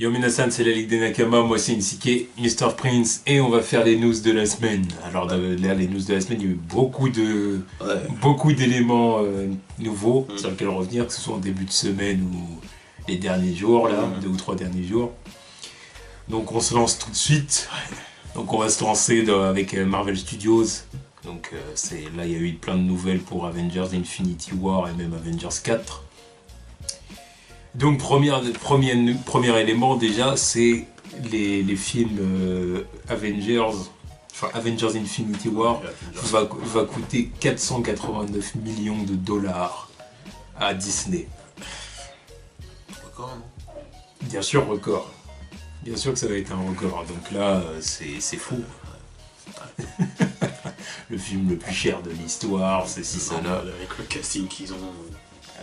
Yo minasan, c'est la Ligue des Nakama, moi c'est Insike, Mr. Prince, et on va faire les news de la semaine. Alors là, les news de la semaine, il y a eu beaucoup d'éléments nouveaux sur lesquels revenir, que ce soit en début de semaine ou les derniers jours, là, 2 ou 3 derniers jours. Donc on se lance tout de suite. Donc on va se lancer avec Marvel Studios. Donc là, il y a eu plein de nouvelles pour Avengers Infinity War et même Avengers 4. Donc premier élément déjà, c'est les films Avengers Infinity War va coûter 489 millions de dollars à Disney. Record, non? Bien sûr, record. Bien sûr que ça va être un record. Donc là, c'est fou. Le film le plus cher de l'histoire, c'est si ça là. Avec le casting qu'ils ont.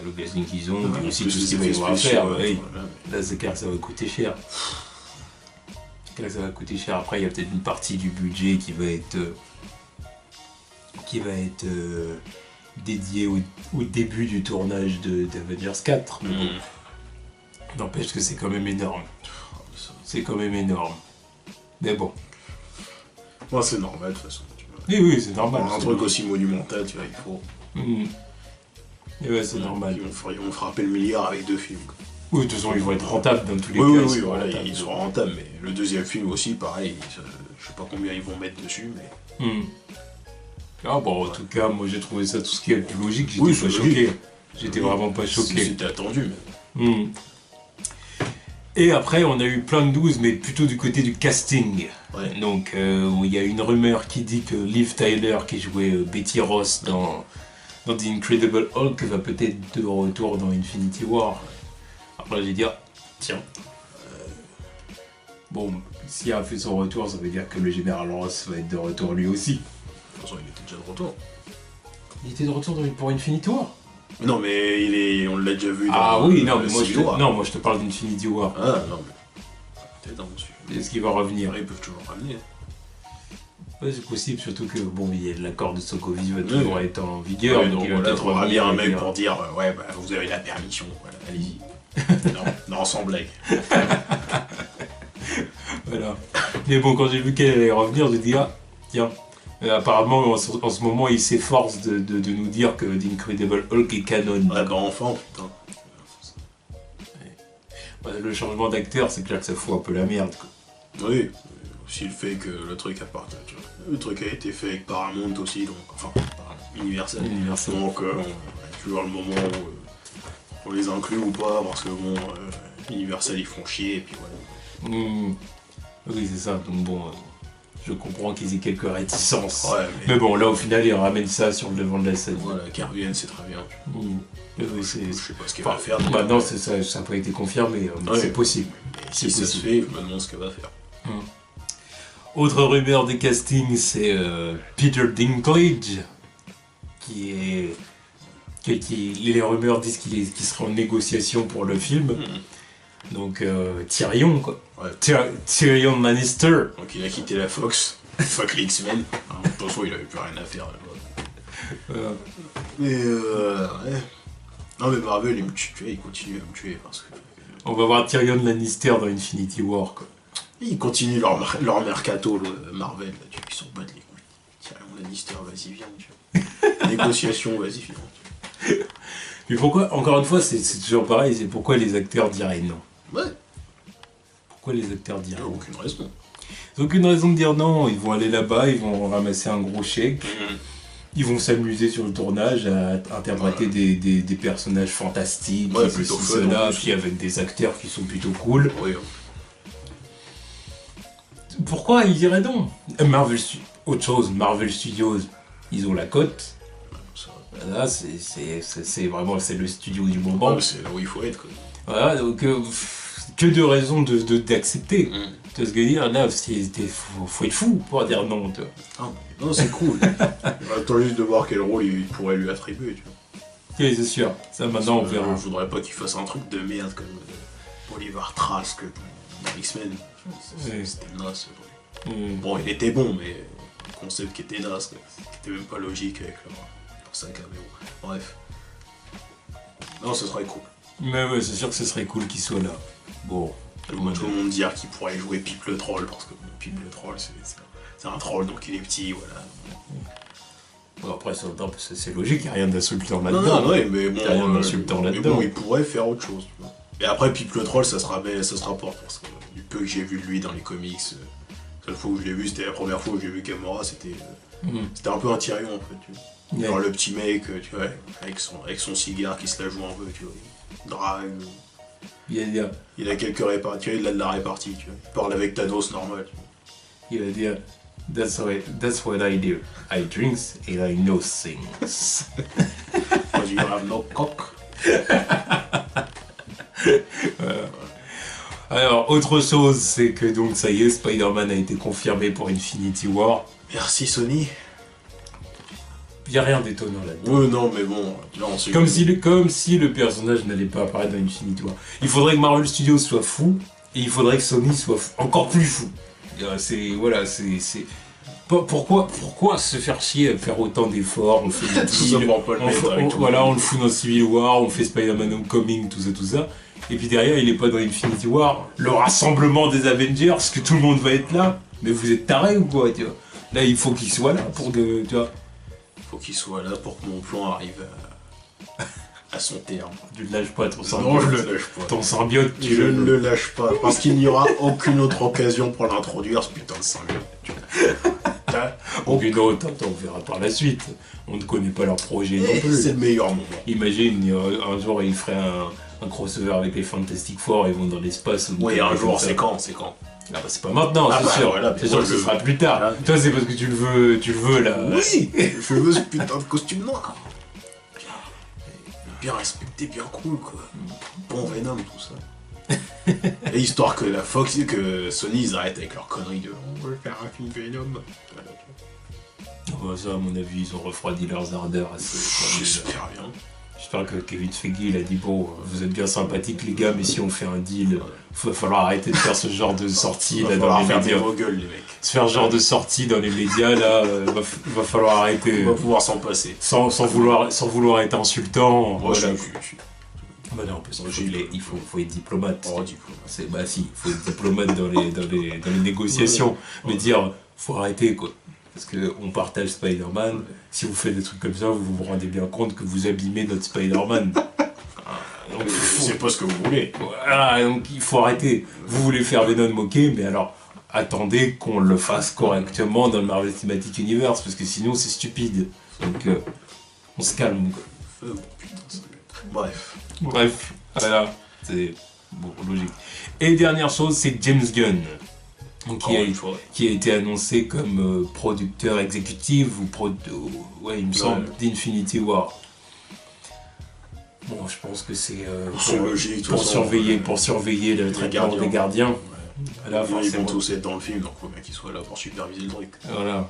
Le casting qu'ils ont, mais aussi tout ce qu'ils vont y avoir à faire. Là, c'est clair que ça va coûter cher. Après, il y a peut-être une partie du budget qui va être dédiée au début du tournage d'Avengers 4. Mais bon, n'empêche que c'est quand même énorme. Mais bon. Moi, c'est normal de toute façon. Oui, c'est normal. Un truc aussi monumental, tu vois, il faut. Et ouais, c'est normal. Ils vont frapper le milliard avec 2 films. Quoi. Oui, de toute façon, ils vont être rentables dans tous les cas. Oui, voilà, ils seront rentables, mais le deuxième film aussi, pareil, je sais pas combien ils vont mettre dessus, mais. Ah bon, en tout cas, moi j'ai trouvé ça tout ce qui est le plus logique, j'étais pas choqué. J'étais vraiment pas choqué. C'était attendu, mais. Et après, on a eu plein de news, mais plutôt du côté du casting. Ouais. Donc, il y a une rumeur qui dit que Liv Tyler, qui jouait Betty Ross dans The Incredible Hulk, va peut-être de retour dans Infinity War. Après, j'ai dit, tiens. Bon, s'il a fait son retour, ça veut dire que le général Ross va être de retour lui aussi. De toute façon, il était déjà de retour. Il était de retour pour Infinity War? Non, mais on l'a déjà vu dans moi je te parle d'Infinity War. Ah, non, mais. Peut-être dans mon sujet. Est-ce qu'il va revenir? Ils peuvent toujours ramener. Ouais, c'est possible, surtout que l'accord de Sokovie va toujours être en vigueur. Donc il va peut-être revenir un mec pour dire vous avez la permission, voilà, allez-y. non, sans blague. Voilà. Mais bon, quand j'ai vu qu'elle allait revenir, j'ai dit tiens. Apparemment, en ce moment, il s'efforce de nous dire que The Incredible Hulk est canon. Ouais, enfin, putain. Le changement d'acteur, c'est clair que ça fout un peu la merde. Quoi. Oui, aussi le fait que le truc a été fait avec Paramount aussi, donc Universal. Donc, toujours le moment où on les inclut ou pas, parce que Universal ils font chier, et puis voilà. Oui, c'est ça, donc bon. Je comprends qu'ils aient quelques réticences. Ouais, mais bon, là, au final, ils ramènent ça sur le devant de la scène. Voilà, qu'elle revienne, c'est très bien. Je sais pas ce qu'elle va faire. Maintenant, ça n'a pas été confirmé, mais c'est possible. Si ça se fait, je me demande ce qu'elle va faire. Autre rumeur des castings, c'est Peter Dinklage, les rumeurs disent qu'il sera en négociation pour le film. Donc Tyrion, quoi. Ouais. Tyrion Lannister. Donc il a quitté la Fox. Fuck les X-Men. De toute façon, il avait plus rien à faire là-bas. Mais ouais. Non mais Marvel, il continue à me tuer parce que. On va voir Tyrion Lannister dans Infinity War, quoi. Ils continuent leur mercato, Marvel, là, ils s'en battent les couilles. Tyrion Lannister, vas-y, viens, tu vois. Négociation, vas-y, viens. Mais pourquoi, encore une fois, c'est toujours pareil, c'est pourquoi les acteurs diraient non. Ouais. Pourquoi les acteurs diraient non? Aucune raison. Ils n'ont aucune raison de dire non, ils vont aller là-bas, ils vont ramasser un gros chèque, ils vont s'amuser sur le tournage à interpréter des personnages fantastiques, plutôt fun, puis avec des acteurs qui sont plutôt cool. Oui. Pourquoi ils diraient non? Autre chose, Marvel Studios, ils ont la cote. Là, c'est vraiment le studio du moment. C'est là où il faut être, quoi. Voilà, donc que de raisons d'accepter. Tu vois ce que je veux dire? Là, faut être fou pour dire non, toi. Non, c'est cool. Attends juste de voir quel rôle il pourrait lui attribuer, tu vois. Oui, c'est sûr. Ça, maintenant, on verra. Je voudrais pas qu'il fasse un truc de merde comme Oliver Trask dans X-Men. C'était naze, ce truc. Bon, il était bon, mais le concept qui était naze, quoi. Qui était même pas logique avec leur sac à vélo. Bref. Non, ce serait cool. Mais ouais, c'est sûr que ce serait cool qu'il soit là. Bon, Tout le monde dit qu'il pourrait jouer Pipe le troll, parce que Pipe le troll, c'est un troll, donc il est petit, voilà. Bon, après, c'est logique, il n'y a rien d'insultant là-dedans. Non, mais bon, il n'y a rien d'insultant là-dedans. Bon, il pourrait faire autre chose. Tu vois. Et après, Pipe le troll, ça se rapporte, parce que du peu que j'ai vu de lui dans les comics, la seule fois où je l'ai vu, c'était la première fois où j'ai vu Gamora, c'était un peu un Tyrion, en fait. Tu vois. Genre le petit mec, tu vois, avec son cigare qui se la joue un peu, tu vois, il drague. Il a quelques réparties, il a de la répartie, tu vois. Il parle avec Thanos normal, tu vois. Il va dire that's what I do. I drinks and I know things. Because you have no cock. Voilà. Alors, autre chose, c'est que donc ça y est, Spider-Man a été confirmé pour Infinity War. Merci Sony. Il n'y a rien d'étonnant là-dedans. Oui, non, mais bon, là on sait comme si le personnage n'allait pas apparaître dans Infinity War. Il faudrait que Marvel Studios soit fou, et il faudrait que Sony soit encore plus fou. Pourquoi se faire chier à faire autant d'efforts? On fait des deals, on le fout dans Civil War, on fait Spider-Man Homecoming, tout ça. Et puis derrière, il est pas dans Infinity War, le rassemblement des Avengers, que tout le monde va être là. Mais vous êtes tarés ou quoi, tu vois? Là, il faut qu'il soit là pour que, tu vois. Faut qu'il soit là pour que mon plan arrive à son terme. Tu le lâches pas, ton symbiote. Non, je le lâche pas. Ton symbiote, je ne le lâche pas, parce qu'il n'y aura aucune autre occasion pour l'introduire, ce putain de symbiote. Aucune autre, on verra par la suite. On ne connaît pas leur projet non plus. C'est le meilleur moment. Imagine, un jour, ils feraient un crossover avec les Fantastic Four, ils vont dans l'espace. Oui, un jour, c'est quand Ah bah c'est pas maintenant, c'est sûr. Voilà, c'est sûr que ce sera plus tard. Voilà. Toi, c'est parce que tu le veux là. Oui, je veux ce putain de costume noir. Bien respecté, bien cool, quoi. Bon Venom, tout ça. Et histoire que la Fox, que Sony, ils arrêtent avec leur connerie de on veut faire un film Venom. Bah ça, à mon avis, ils ont refroidi leurs ardeurs assez. J'espère bien. J'espère que Kevin Feige, il a dit bon, vous êtes bien sympathiques les gars, mais si on fait un deal, il va falloir arrêter de faire ce genre de sortie là dans les médias. Gueules, les mecs. Se faire ce genre de sortie dans les médias là, va falloir arrêter. On va pouvoir s'en passer. Sans vouloir être insultant. Moi, voilà. Bah non, parce il faut être diplomate. Bah si, il faut être diplomate dans les négociations. Mais dire, faut arrêter quoi. Parce qu'on partage Spider-Man, si vous faites des trucs comme ça, vous vous rendez bien compte que vous abîmez notre Spider-Man. Donc, c'est pas ce que vous voulez. Voilà, donc il faut arrêter. Vous voulez faire Venom, ok, mais alors attendez qu'on le fasse correctement dans le Marvel Cinematic Universe, parce que sinon c'est stupide. Donc on se calme. Bref, voilà, c'est bon, logique. Et dernière chose, c'est James Gunn. Donc, qui a été annoncé comme producteur exécutif il me semble, d'Infinity War. Bon, je pense que c'est logique, pour surveiller le traitement des gardiens. Voilà, ils vont tous être dans le film, donc il faut bien qu'ils soient là pour superviser le truc. Voilà.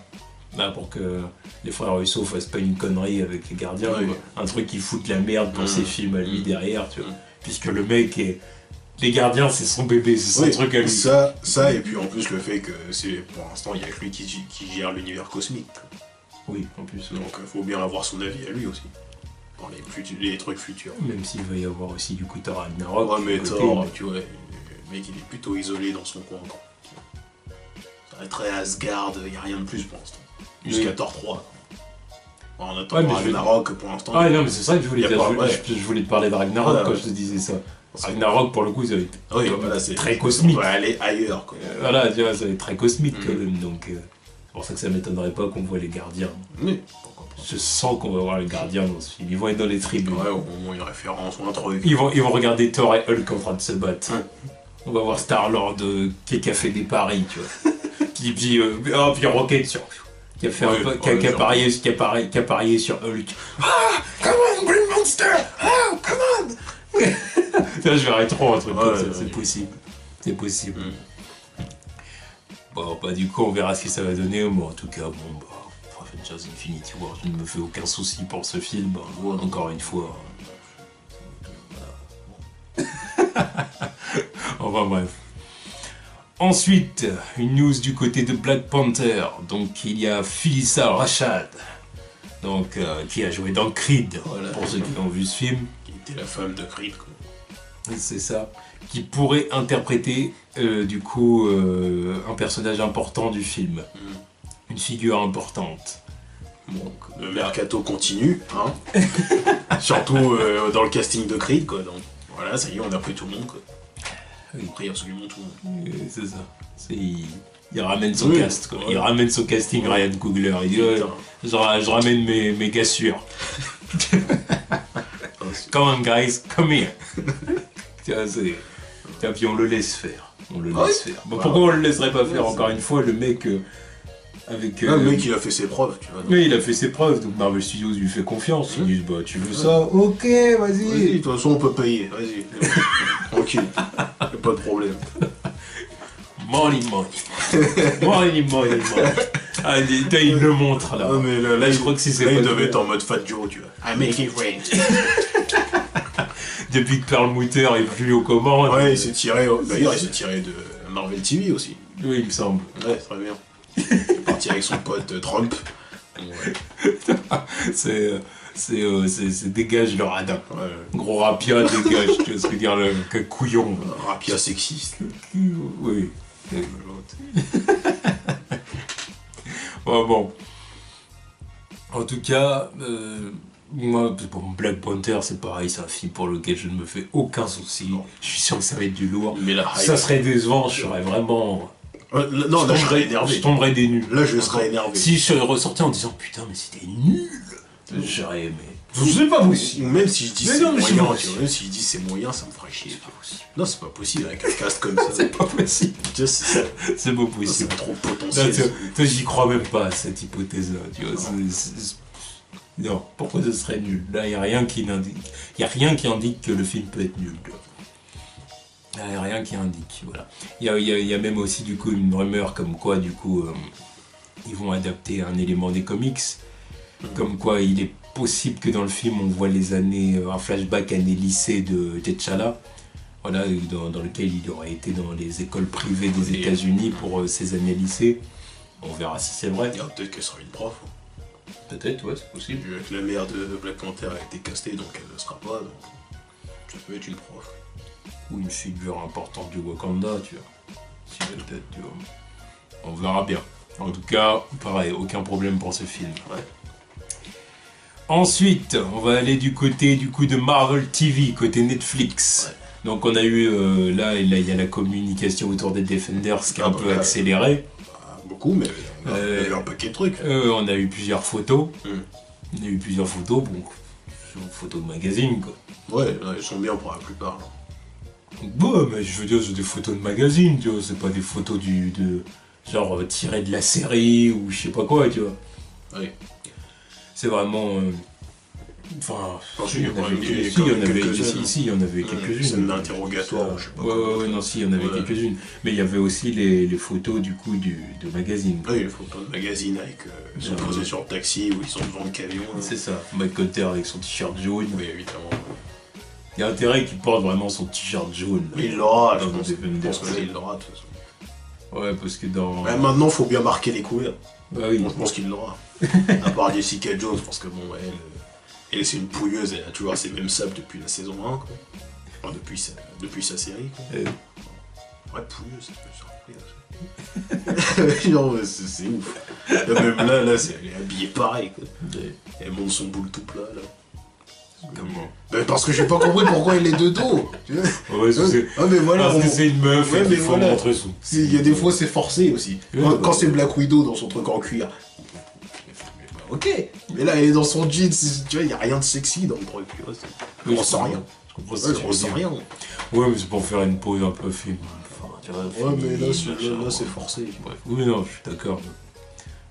Là, pour que les frères Russo fassent pas une connerie avec les gardiens, un truc qui fout de la merde pour ses films à lui derrière, tu vois. Puisque le mec est... Les gardiens, c'est son bébé, c'est son truc à lui. Ça, et puis en plus le fait que pour l'instant, il y a que lui qui gère l'univers cosmique. Oui, en plus. Donc faut bien avoir son avis à lui aussi. Pour les trucs futurs. Même s'il va y avoir aussi du coup Thor Ragnarok. Ouais, mais Thor, tu vois, le mec il est plutôt isolé dans son coin. Ça va être très Asgard, il n'y a rien de plus pour l'instant. Jusqu'à Thor 3. En attendant Ragnarok pour l'instant. Ah non, mais c'est ça que je voulais dire. Je voulais te parler de Ragnarok quand je te disais ça. Ragnarok, pour le coup, ça va être c'est très cosmique. On va aller ailleurs, quoi. Voilà, tu vois, ça va être très cosmique quand même, donc c'est pour ça que ça m'étonnerait pas qu'on voit les gardiens. Oui. Je sens qu'on va voir les gardiens dans ce film. Ils vont être dans les tribus. Ouais, au moins une référence ou un truc. Ils vont regarder Thor et Hulk en train de se battre. On va voir Star-Lord qui a fait des paris, tu vois. puis Rocket sur... qui a parié sur Hulk. Ah, come on, Green Monster! Ah, come on! Là, je verrais trop un truc comme ça, c'est possible. C'est possible. Bon, bah du coup, on verra ce que ça va donner, mais en tout cas, bon, bah, Avengers Infinity War, je ne me fais aucun souci pour ce film, encore une fois. Voilà. Enfin bref. Ensuite, une news du côté de Black Panther. Donc, il y a Phylicia Rashad, donc, qui a joué dans Creed, pour ceux qui ont vu ce film. Qui était la femme de Creed, quoi. C'est ça. qui pourrait interpréter du coup un personnage important du film, une figure importante. Donc le mercato continue, hein. Surtout dans le casting de Creed, quoi. Donc voilà, ça y est, on a pris tout le monde, quoi. Oui. On a pris absolument tout le monde. C'est ça. Il ramène son cast, quoi. Il ramène son casting, Ryan Coogler. Il dit je ramène mes gars sûrs. Come on guys, come here. Puis on le laisse faire. Bon, pourquoi on le laisserait pas faire encore une fois, le mec avec. Le mec il a fait ses preuves, tu vois. Oui, il a fait ses preuves, donc Marvel Studios lui fait confiance. Ils disent bah tu veux ça, ok, vas-y. Vas-y, de toute façon on peut payer, vas-y. Tranquille, y'a pas de problème. Money. Ah, il le montre là. Non, mais là je crois que si c'est là, pas il devait être en mode Fat Joe, tu vois. I make it rain. Depuis que Perlmutter est plus aux commandes. Ouais, il s'est tiré. D'ailleurs, il s'est tiré de Marvel TV aussi. Oui, il me semble. Ouais, très bien. Il est parti avec son pote Trump. Ouais. C'est dégage le radin. Ouais. Gros rapia, dégage. Tu vois ce que dire, le couillon. Rapia sexiste. Oui. Bon. En tout cas, moi, Black Panther, c'est pareil, c'est un film pour lequel je ne me fais aucun souci. Non. Je suis sûr que ça va être du lourd. Mais ça serait décevant, je serais vraiment. Non, là je serais énervé. Je tomberais des nuls. Là je serais énervé. Si je ressortais en disant putain, mais c'était nul, j'aurais aimé. C'est pas possible. Même si je dis c'est moyen, tu vois, même si je dis c'est moyen, ça me ferait chier. C'est pas possible. Non, c'est pas possible avec un cast comme ça. C'est pas possible. C'est pas possible. C'est trop potentiel. Toi, j'y crois même pas à cette hypothèse-là. Tu vois, non, pourquoi ce serait nul? Là, il n'y a rien qui indique que le film peut être nul. Il n'y a rien qui indique, voilà. Il y a même aussi du coup une rumeur comme quoi du coup ils vont adapter un élément des comics, comme quoi il est possible que dans le film on voit les années, un flashback années lycée de T'Challa, voilà, dans lequel il aurait été dans les écoles privées des États-Unis pour ses années lycée. On verra si c'est vrai. Peut-être qu'elle sera une prof. Peut-être, ouais, c'est possible. Vu que la mère de Black Panther a été castée, donc elle ne sera pas, donc ça peut être une prof. Ou une figure importante du Wakanda, tu vois. Si peut-être, tu vois. On verra bien. En tout cas, pareil, aucun problème pour ce film. Ouais. Ensuite, on va aller du côté de Marvel TV, côté Netflix. Ouais. Donc on a eu, là, il y a la communication autour des Defenders qui est un peu accélérée. Beaucoup, mais on a eu un paquet de trucs. On a eu plusieurs photos. On a eu plusieurs photos, bon, photos de magazine, quoi. Ouais, elles sont bien pour la plupart. Là. Bon, mais je veux dire, c'est des photos de magazine, tu vois, c'est pas des photos genre tirées de la série ou je sais pas quoi, tu vois. Oui. C'est vraiment. Enfin. Il y en avait quelques-unes. Scène d'interrogatoire, je sais pas. Ouais, non, si, il y en avait quelques-unes. Mais il y avait aussi les photos, du coup, de magazine. Oui, les photos de magazine avec. Ils sont posés sur le taxi ou ils sont devant le camion. C'est ça, Mike Cutter avec son t-shirt jaune. Oui, évidemment. Il y a intérêt qu'il porte vraiment son t-shirt jaune. Mais il l'aura, je pense qu'il l'aura, de toute façon. Ouais, parce que dans. Ouais, maintenant, il faut bien marquer les couleurs. Bah oui. Je pense qu'il l'aura. À part Jessica Jones, parce que bon, elle c'est une pouilleuse, elle a toujours ses mêmes sables depuis la saison 1, quoi. Enfin, depuis sa série, quoi. Ouais, pouilleuse, ça peut surprendre. Genre, c'est ouf. Même là, elle est habillée pareil, quoi. Elle monte son boule tout plat, là. Mais parce que j'ai pas compris pourquoi elle est de dos. Ouais, mais voilà, parce que c'est une meuf et qu'il faut montrer son. Il y a des fois c'est forcé aussi. Quand c'est Black Widow dans son truc en cuir. Ok, mais là elle est dans son jeans, tu vois, il y a rien de sexy dans le truc. On ressent rien. On ressent rien. Ouais, mais c'est pour faire une pause un peu film. Enfin, tu vois, ouais, mais là c'est forcé. Bref. Oui, non, je suis d'accord.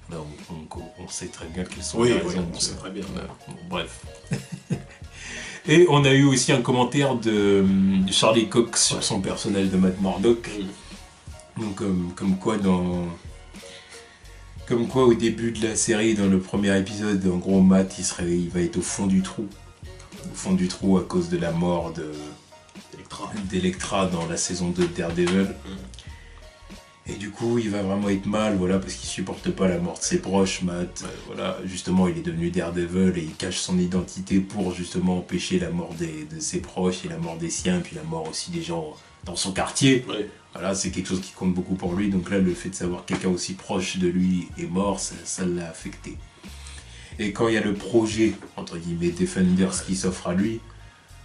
Là, on sait très bien quelles sont les raisons. On sait très bien. Bref. Et on a eu aussi un commentaire de Charlie Cox sur son personnage de Matt Murdock. Donc, comme quoi au début de la série, dans le premier épisode, en gros Matt il va être au fond du trou. Au fond du trou à cause de la mort d'Electra dans la saison 2 de Daredevil. Et du coup, il va vraiment être mal, voilà, parce qu'il supporte pas la mort de ses proches, Matt. Voilà, justement, il est devenu Daredevil et il cache son identité pour justement empêcher la mort de ses proches et la mort des siens, et puis la mort aussi des gens dans son quartier. Ouais. Voilà, c'est quelque chose qui compte beaucoup pour lui. Donc là, le fait de savoir que quelqu'un aussi proche de lui est mort, ça l'a affecté. Et quand il y a le projet, entre guillemets, Defenders qui s'offre à lui,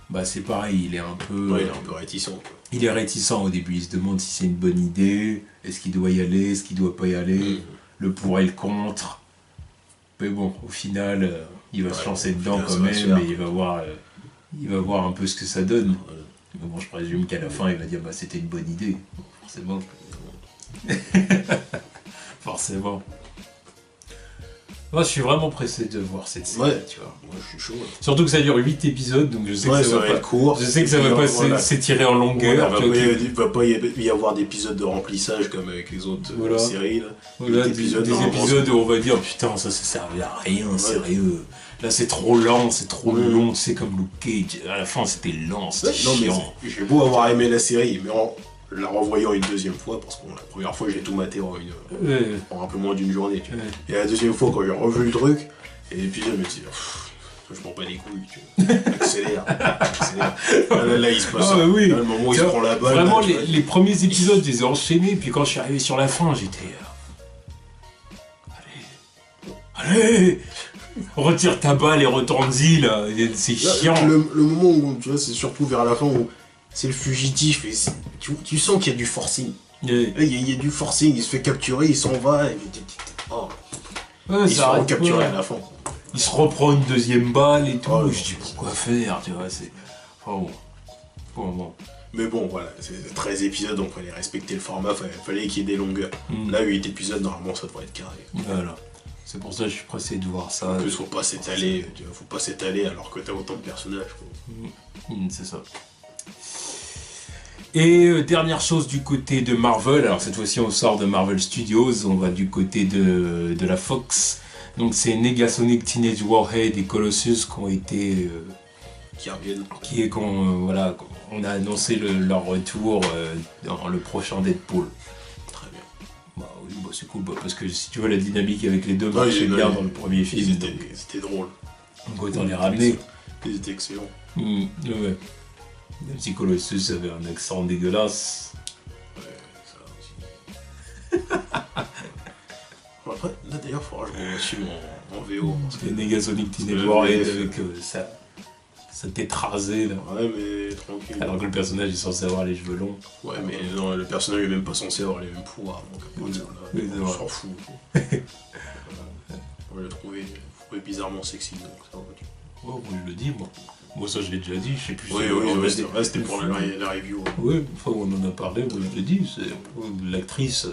bah c'est pareil, il est un peu... Ouais, il est un peu réticent. Quoi. Il est réticent au début, il se demande si c'est une bonne idée, est-ce qu'il doit y aller, est-ce qu'il doit pas y aller, le pour et le contre. Mais bon, au final, il va se lancer dedans quand même, et il va voir un peu ce que ça donne. Ouais. Mais bon, je présume qu'à la fin, il va dire, bah c'était une bonne idée, forcément. Forcément. Moi, je suis vraiment pressé de voir cette série, tu vois. Moi, je suis chaud. Ouais. Surtout que ça dure 8 épisodes, donc je sais que ça va être court. Je sais que ça va pas s'étirer en longueur. Il va pas y avoir d'épisodes de remplissage comme avec les autres séries. Là. Voilà, des épisodes où on va dire putain, ça servait à rien, sérieux. Là, c'est trop lent, c'est trop long, c'est comme Luke Cage. À la fin, c'était lent, c'était chiant. J'ai beau avoir aimé la série, mais en la revoyant une deuxième fois, parce que la première fois j'ai tout maté en un peu moins d'une journée. Tu vois. Et la deuxième fois, quand j'ai revu le truc, et l'épisode me dit, je m'en bats les couilles, tu vois. Accélère. Là, il se passe ça. Oui. Là, le moment où il se prend la balle. Vraiment, les premiers épisodes, je les ai enchaînés, puis quand je suis arrivé sur la fin, j'étais. Allez, retire ta balle et retourne-y, là. C'est chiant. Le moment où, tu vois, c'est surtout vers la fin où. C'est le fugitif, et tu sens qu'il y a du forcing. Il y a du forcing, il se fait capturer, il s'en va, et il se fait capturer à la fin. Il se reprend une deuxième balle et tout, et je dis pourquoi faire, tu vois, c'est... Bon. Mais bon, voilà, c'est 13 épisodes, donc il fallait respecter le format, fallait qu'il y ait des longueurs. Là, 8 épisodes, normalement, ça devrait être carré. Voilà. C'est pour ça que je suis pressé de voir ça. En plus, faut pas s'étaler alors que t'as autant de personnages. C'est ça. Et dernière chose du côté de Marvel, alors cette fois-ci on sort de Marvel Studios, on va du côté de la Fox. Donc c'est Negasonic Teenage Warhead et Colossus qui ont été... qui reviennent. On a annoncé leur retour dans le prochain Deadpool. Très bien. Bah oui, c'est cool, parce que si tu vois la dynamique avec les deux marchait bien dans le premier film. C'était drôle. Donc autant les ramener. Ils étaient excellents. Ouais. Même si Colossus avait un accent dégueulasse. Ouais, ça aussi. Après, là d'ailleurs, il faudra que je revoie ce film en VO. C'était Negasonic Teenage Warhead avec sa tête rasée là. Ouais, mais tranquille. Alors que le personnage est censé avoir les cheveux longs. Ouais, mais non, le personnage est même pas censé avoir les mêmes pouvoirs. Donc on s'en fout. On l'a trouvé bizarrement sexy, donc ça va. Oh, moi je le dis, moi. Moi ça je l'ai déjà dit, je sais plus. Oui, c'était pour la review. Ouais. Oui, une fois on en a parlé, moi je l'ai dit, c'est l'actrice.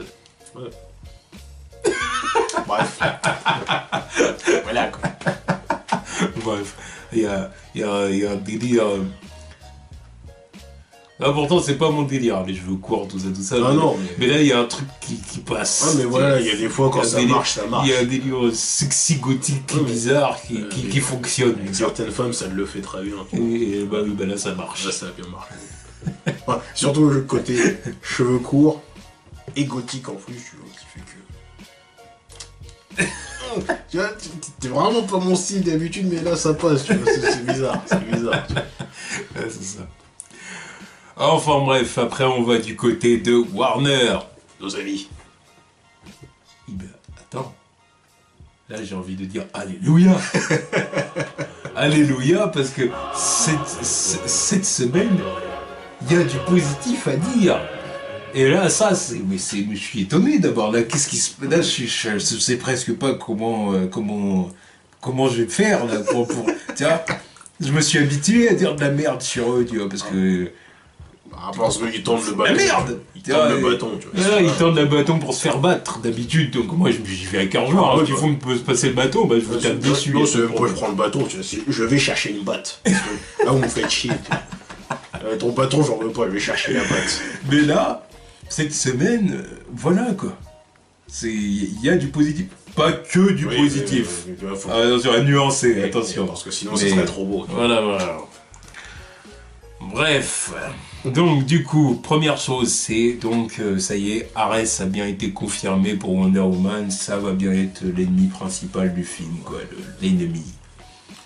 Ouais. Bref. Voilà quoi. Bref, il y a un délire. Ah, pourtant c'est pas mon délire, les cheveux courts, tout ça. Ah non, mais là il y a un truc qui passe. Ah mais voilà, il y a des fois quand ça marche. Il y a un délire sexy gothique bizarre qui fonctionne. Avec certaines femmes ça le fait très bien. Et bah là ça marche. Là ça a bien marché. Ouais, surtout le côté cheveux courts et gothique en plus, tu vois, qui fait que... Tu vois, t'es vraiment pas mon style d'habitude, mais là ça passe, tu vois, c'est bizarre. Ouais, c'est ça. Enfin bref, après on va du côté de Warner. Nos amis. Ben, attends. Là j'ai envie de dire Alléluia. Alléluia, parce que cette semaine, il y a du positif à dire. Et là, ça, je suis étonné d'abord. Là, qu'est-ce qui se passe? Là, je sais presque pas comment je vais faire là pour tu vois. Je me suis habitué à dire de la merde sur eux, tu vois, parce que. Parce qu'ils tendent le bâton. La merde! Ils tendent le bâton, tu vois. Ils tendent le bâton pour se faire battre d'habitude. Donc moi, j'y vais avec argent. Alors, s'il faut me passer le bâton, bah, je vous tape dessus. Non, c'est pourquoi je prends le bâton, tu vois. Je vais chercher une batte. Parce que là, vous me faites chier, tu vois. Ton bâton, j'en veux pas, je vais chercher la batte. Mais là, cette semaine, voilà quoi. Il y a du positif. Pas que du positif. Attention, à nuancer, attention. Parce que sinon, ça serait trop beau. Voilà. Bref. Donc du coup, première chose, c'est donc ça y est, Ares a bien été confirmé pour Wonder Woman, ça va bien être l'ennemi principal du film, quoi, l'ennemi.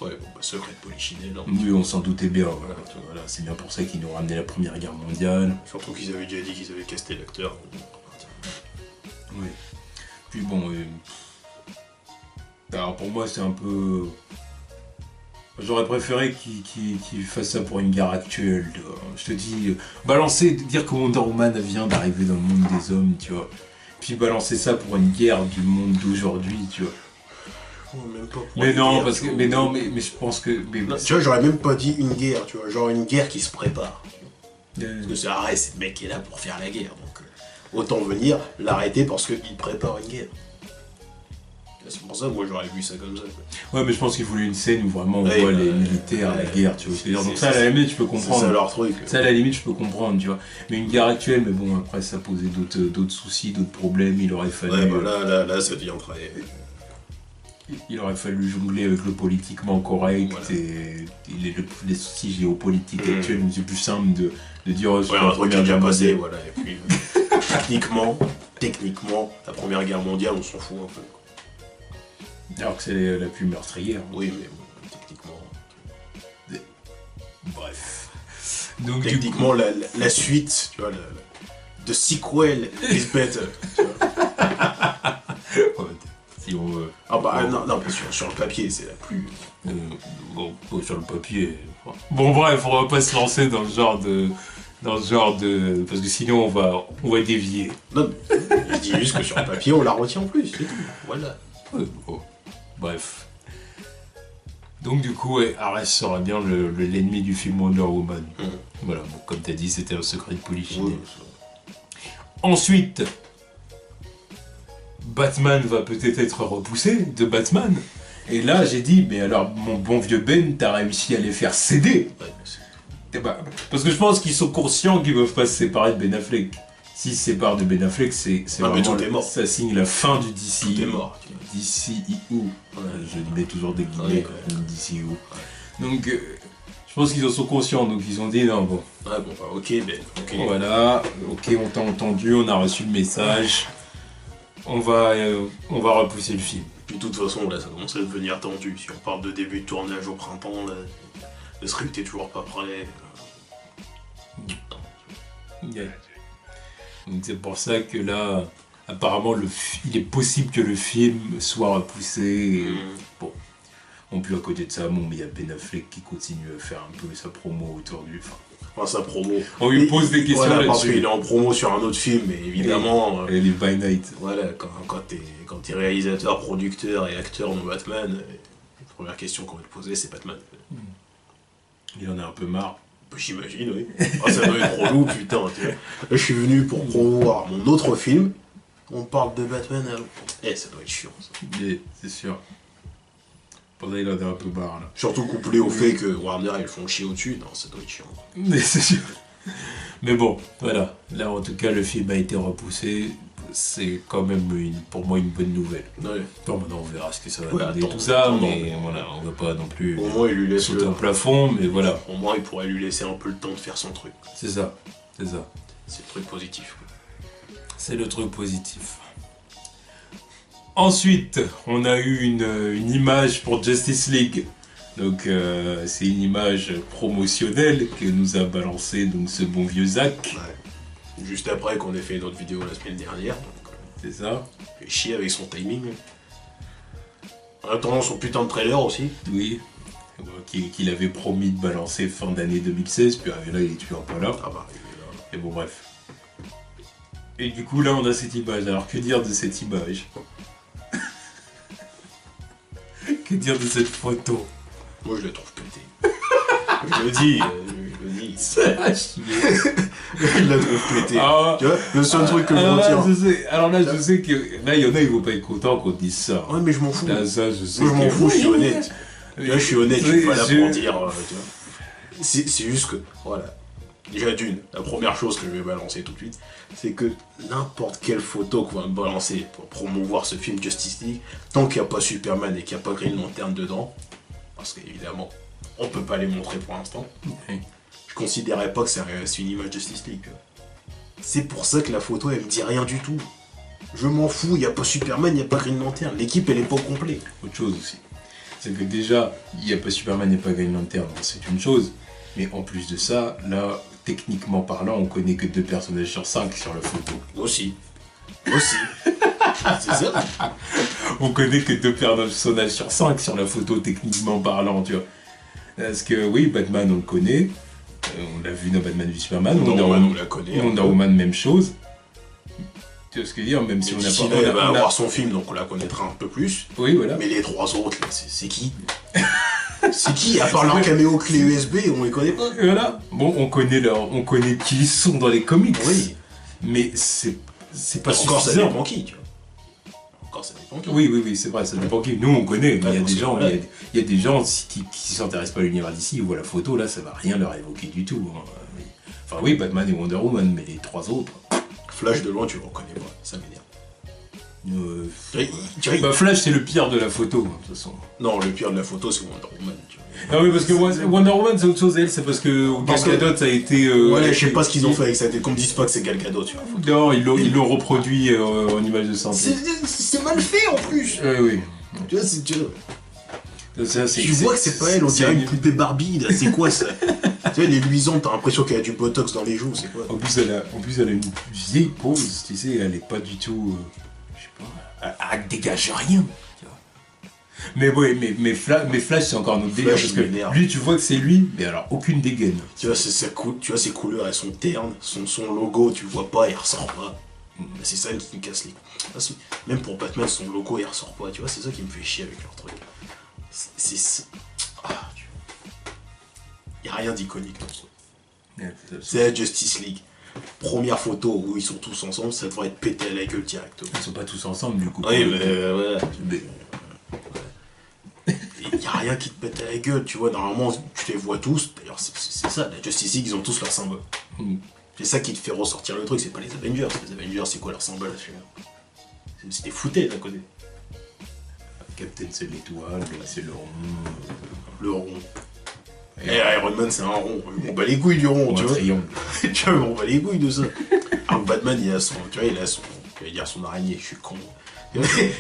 Ouais, bon, bah, secret de Polichinelle. Hein. Oui, on s'en doutait bien. Voilà, c'est bien pour ça qu'ils nous ramenaient la Première Guerre mondiale. Surtout qu'ils avaient déjà dit qu'ils avaient casté l'acteur. Oui. Puis bon, alors pour moi c'est un peu... J'aurais préféré qu'ils fassent ça pour une guerre actuelle. Je te dis, balancer, dire que Wonder Woman vient d'arriver dans le monde des hommes, tu vois. Puis balancer ça pour une guerre du monde d'aujourd'hui, tu vois. Même pas mais non, parce que, mais non, mais je pense que... Non, tu vois, j'aurais même pas dit une guerre, tu vois, genre une guerre qui se prépare. Parce que c'est arrêt, c'est le mec qui est là pour faire la guerre, donc autant venir l'arrêter parce qu'il prépare une guerre. C'est pour ça que moi j'aurais vu ça comme ça. Ouais, mais je pense qu'il voulait une scène où vraiment on voit les militaires, la guerre, tu vois. Donc ça, à la limite, je peux comprendre. C'est ça leur truc. Ça, à la limite, je peux comprendre, tu vois. Mais une guerre actuelle, mais bon, après, ça posait d'autres soucis, d'autres problèmes. Il aurait fallu... Ouais, bah là, ça devient très... Il aurait fallu jongler avec le politiquement correct et les soucis géopolitiques actuels. C'est plus simple de dire... Ouais, un truc qui a déjà passé, voilà. Et puis, techniquement, la Première Guerre mondiale, on s'en fout un peu. Alors que c'est la plus meurtrière. Oui, mais bon, techniquement... Bref. Donc, techniquement, la suite, tu vois, the sequel is better. Tu vois. Si on veut. Ah bah non, sur le papier, c'est la plus... Bon, sur le papier... Bon bref, on va pas se lancer dans ce genre de... Parce que sinon on va dévier. Non, je dis juste que sur le papier, on la retient en plus, c'est tout. Voilà. Bon. Bref. Donc du coup, Ares sera bien l'ennemi du film Wonder Woman. Voilà, bon, comme t'as dit, c'était un secret de Polichinelle. Ensuite, Batman va peut-être être repoussé de Batman. Et là, j'ai dit, mais alors, mon bon vieux Ben, t'as réussi à les faire céder. Ouais, parce que je pense qu'ils sont conscients qu'ils ne peuvent pas se séparer de Ben Affleck. S'ils se séparent de Ben Affleck, c'est vraiment... Ça signe la fin du DCU. Tout est mort. DCU. Je mets toujours des guillemets comme DCU. Donc, je pense qu'ils en sont conscients. Donc, ils ont dit, non, bon. Ouais, bon, bah, ok, Ben. Okay. Voilà, ok, on t'a entendu, on a reçu le message. On va repousser le film. Puis de toute façon, là, ça commence à devenir tendu. Si on parle de début de tournage au printemps, là, le script est toujours pas prêt. Yeah. Donc c'est pour ça que là, apparemment, il est possible que le film soit repoussé. Bon, en plus à côté de ça, bon, il y a Ben Affleck qui continue à faire un peu sa promo autour du... Enfin, sa promo. On lui pose des questions voilà, là-dessus. Parce qu'il est en promo sur un autre film, mais évidemment... Et les By Night. Voilà, quand t'es réalisateur, producteur et acteur dans Batman, la première question qu'on va te poser, c'est Batman. Il en a un peu marre. J'imagine, oui. Ah, ça doit être relou, putain. Tu vois. Là, je suis venu pour promouvoir mon autre film. On parle de Batman alors. Ça doit être chiant, ça. C'est sûr. Pour ça, il en a un peu marre, là. Surtout couplé au fait que Warner, ils font chier au-dessus. Non, ça doit être chiant. Mais c'est sûr. Mais bon, voilà. Là, en tout cas, le film a été repoussé. C'est quand même, pour moi, une bonne nouvelle. Ouais. Bon, maintenant, on verra ce que ça va donner, tout ça. Mais voilà, on va pas non plus au moins, il lui laisse sauter au plafond, mais voilà. Au moins, il pourrait lui laisser un peu le temps de faire son truc. C'est ça. C'est le truc positif. C'est le truc positif. Ensuite, on a eu une image pour Justice League. Donc, c'est une image promotionnelle que nous a balancé donc, ce bon vieux Zach. Ouais. Juste après qu'on ait fait notre vidéo la semaine dernière. C'est ça. Il fait chier avec son timing. En attendant son putain de trailer aussi. Oui. Qu'il avait promis de balancer fin d'année 2016, puis là il est toujours pas là. Ah bah, il est là. Et bon, bref. Et du coup, là on a cette image. Alors, que dire de cette image? Que dire de cette photo? Moi je la trouve pétée. Je le dis. C'est à chier. Je la trouve pétée. Tu vois, le seul truc que je retiens. Alors là, je sais que là, il y en a, ils vont pas être contents qu'on dise ça. Ouais, mais je m'en fous. Là, ça, je sais. Moi, je m'en fous, je suis honnête. Tu vois, je suis honnête, je suis pas là pour dire. Tu vois. C'est juste que, voilà. Déjà d'une, la première chose que je vais balancer tout de suite, c'est que n'importe quelle photo qu'on va me balancer pour promouvoir ce film Justice League, tant qu'il n'y a pas Superman et qu'il n'y a pas Green Lantern dedans, parce qu'évidemment, on peut pas les montrer pour l'instant, je considérais pas que c'est une image Justice League. C'est pour ça que la photo, elle me dit rien du tout. Je m'en fous, il n'y a pas Superman, il n'y a pas Green Lantern, l'équipe elle est pas au complet. Autre chose aussi. C'est que déjà, il n'y a pas Superman et pas Green Lantern, c'est une chose. Mais en plus de ça, là, techniquement parlant, on connaît que 2 personnages sur 5 sur la photo. Aussi. C'est ça. On connaît que 2 personnages sur 5 sur la photo, techniquement parlant, tu vois. Parce que oui, Batman, on le connaît. On l'a vu dans Batman v Superman. Wonder Woman, on la connaît. Wonder Woman, même chose. Tu vois ce que je veux dire, même si on n'a pas... Elle va avoir son film, donc on la connaîtra un peu plus. Oui, voilà. Mais les 3 autres, là, c'est qui? C'est qui? À part leur caméo clé USB, on les connaît pas. Voilà. Bon, on connaît qui ils sont dans les comics. Oui. Mais c'est pas encore, suffisant. Ça dépend qui, tu vois. Encore, ça dépend qui. Oui, c'est vrai, ça dépend qui. Nous, on connaît, mais il y a des gens, il y a des gens qui s'intéressent pas à l'univers d'ici, ils voient la photo, là, ça va rien leur évoquer du tout. Hein. Enfin oui, Batman et Wonder Woman, mais les 3 autres... Flash de loin, tu le reconnais pas, ça m'énerve. Flash, c'est le pire de la photo, de toute façon. Non, le pire de la photo, c'est Wonder Woman. Tu vois. Ah oui, parce que Wonder Woman, c'est autre chose, elle, c'est parce que Gal Gadot a été... ouais, je sais pas ce qu'ils ont fait avec ça, comme disent pas que c'est Gal Gadot, tu vois. Non, ils l'ont reproduit en image de synthèse. C'est mal fait, en plus. Oui. Tu vois, tu vois que c'est pas elle, on dirait une poupée Barbie, là, c'est quoi ça? Tu vois, elle est luisante, t'as l'impression qu'elle a du botox dans les joues, c'est quoi? En plus, elle a une vieille pose, tu sais, elle est pas du tout... je sais pas... Elle dégage rien, tu vois. Mais oui, mais Flash, c'est encore un autre délire, parce que lui, tu vois que c'est lui, mais alors, aucune dégaine. Tu vois, tu vois, ses couleurs, elles sont ternes, son logo, tu le vois pas, il ressort pas. C'est ça qui me casse les couilles. Même pour Batman, son logo, il ressort pas, tu vois, c'est ça qui me fait chier avec leur truc. Il n'y a rien d'iconique dans ça. C'est la Justice League. Première photo où ils sont tous ensemble, ça devrait être pété à la gueule directement. Ils sont pas tous ensemble du coup. Oui, mais voilà. Il n'y a rien qui te pète à la gueule, tu vois. Normalement, tu les vois tous. D'ailleurs, c'est ça, la Justice League, ils ont tous leur symbole. C'est ça qui te fait ressortir le truc, c'est pas les Avengers. Les Avengers, c'est quoi leur symbole là? C'est des foutaises à côté. Captain, c'est l'étoile, c'est le rond. Le rond. Et Iron Man, c'est un rond. On bat les couilles du rond, tu vois. Tu vois, on bat les couilles de ça. Alors Batman, il a son. Tu vois, je vais dire son araignée, je suis con.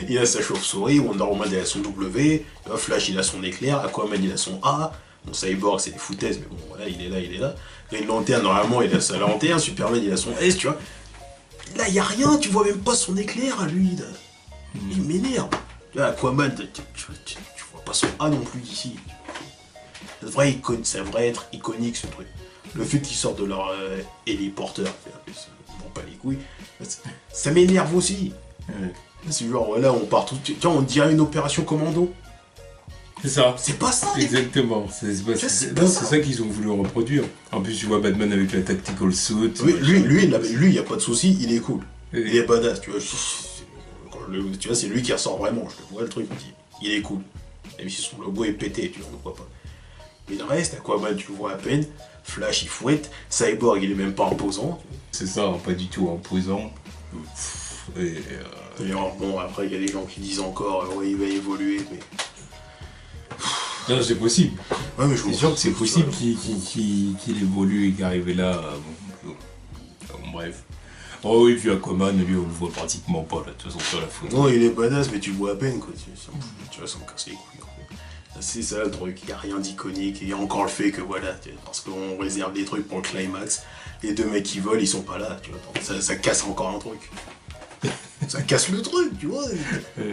Il a sa chauve-souris, Wonder Woman, il a son W, Flash, il a son éclair, Aquaman, il a son A. Bon, Cyborg, c'est des foutaises, mais bon, voilà, il est là. Green Lantern, normalement, il a sa lanterne, Superman, il a son S, tu vois. Là, il y a rien, tu vois même pas son éclair à lui, là. Il m'énerve. Aquaman, tu vois pas son A non plus ici. Ça devrait être iconique ce truc. Le fait qu'ils sortent de leur héliporteur, bon pas les couilles, ça m'énerve aussi. C'est genre là on part tout, tu vois, on dirait une opération commando. C'est ça. C'est pas ça. Exactement. C'est ça qu'ils ont voulu reproduire. En plus tu vois Batman avec la tactical suit. Oui, lui, y a pas de souci, il est cool. Il est badass, tu vois. Tu vois, c'est lui qui ressort vraiment, je le vois le truc, il est cool. Même si son logo est pété, tu vois, on ne voit pas. Mais le reste, Aquaman, tu le vois à peine. Flash, il fouette. Cyborg, il est même pas imposant. C'est ça, pas du tout imposant. D'ailleurs, bon, après, il y a des gens qui disent encore, ouais, il va évoluer, mais... Non, c'est possible. Ouais, mais c'est sûr que c'est possible qu'il évolue et qu'il arrive là. Bref. Oh oui, puis Aquaman, lui, on le voit pratiquement pas, là, de toute façon, sur la photo. Non, il est badass, mais tu le vois à peine, quoi. Tu vois, ça me casse les couilles, en fait. C'est ça, le truc. Il n'y a rien d'iconique. Il y a encore le fait que, voilà, parce qu'on réserve des trucs pour le climax, les 2 mecs qui volent, ils sont pas là, tu vois. Donc, ça casse encore un truc. Ça casse le truc, tu vois.